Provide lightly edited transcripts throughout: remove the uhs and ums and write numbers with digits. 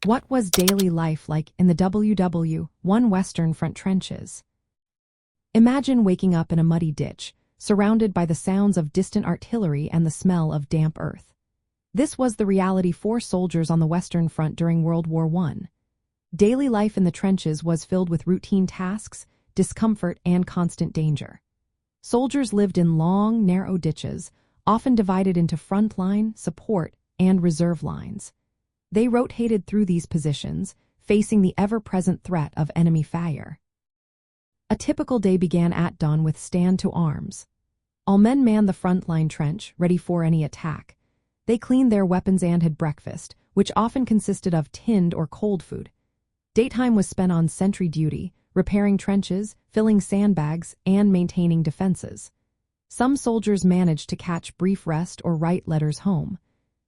What was daily life like in the WW1 Western Front trenches? Imagine waking up in a muddy ditch, surrounded by the sounds of distant artillery and the smell of damp earth. This was the reality for soldiers on the Western Front during World War I. Daily life in the trenches was filled with routine tasks, discomfort, and constant danger. Soldiers lived in long, narrow ditches, often divided into frontline, support, and reserve lines. They rotated through these positions, facing the ever-present threat of enemy fire. A typical day began at dawn with stand to arms. All men manned the frontline trench, ready for any attack. They cleaned their weapons and had breakfast, which often consisted of tinned or cold food. Daytime was spent on sentry duty, repairing trenches, filling sandbags, and maintaining defenses. Some soldiers managed to catch brief rest or write letters home.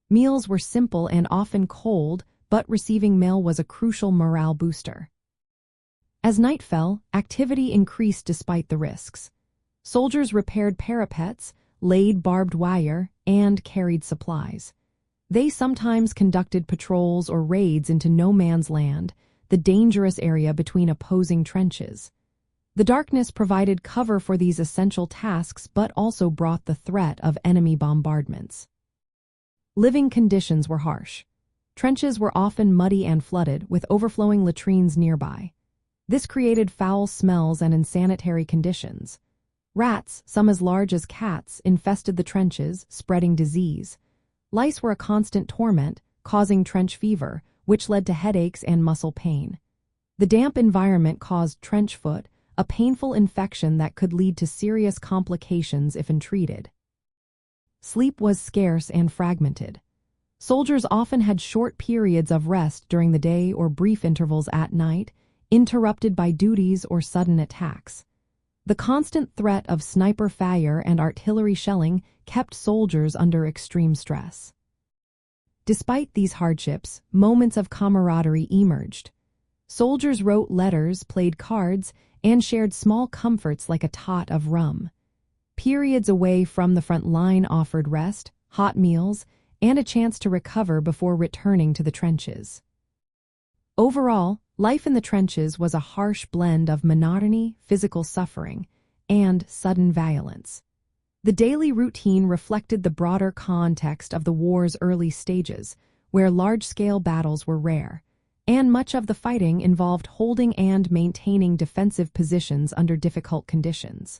Meals were simple and often cold, but receiving mail was a crucial morale booster. As night fell, activity increased despite the risks. Soldiers repaired parapets, laid barbed wire, and carried supplies. They sometimes conducted patrols or raids into no man's land, the dangerous area between opposing trenches. The darkness provided cover for these essential tasks but also brought the threat of enemy bombardments. Living conditions were harsh. Trenches were often muddy and flooded, with overflowing latrines nearby. This created foul smells and unsanitary conditions. Rats, some as large as cats, infested the trenches, spreading disease. Lice were a constant torment, causing trench fever, which led to headaches and muscle pain. The damp environment caused trench foot, a painful infection that could lead to serious complications if untreated. Sleep was scarce and fragmented. Soldiers often had short periods of rest during the day or brief intervals at night, interrupted by duties or sudden attacks. The constant threat of sniper fire and artillery shelling kept soldiers under extreme stress. Despite these hardships, moments of camaraderie emerged. Soldiers wrote letters, played cards, and shared small comforts like a tot of rum. Periods away from the front line offered rest, hot meals, and a chance to recover before returning to the trenches. Overall, life in the trenches was a harsh blend of monotony, physical suffering, and sudden violence. The daily routine reflected the broader context of the war's early stages, where large-scale battles were rare, and much of the fighting involved holding and maintaining defensive positions under difficult conditions.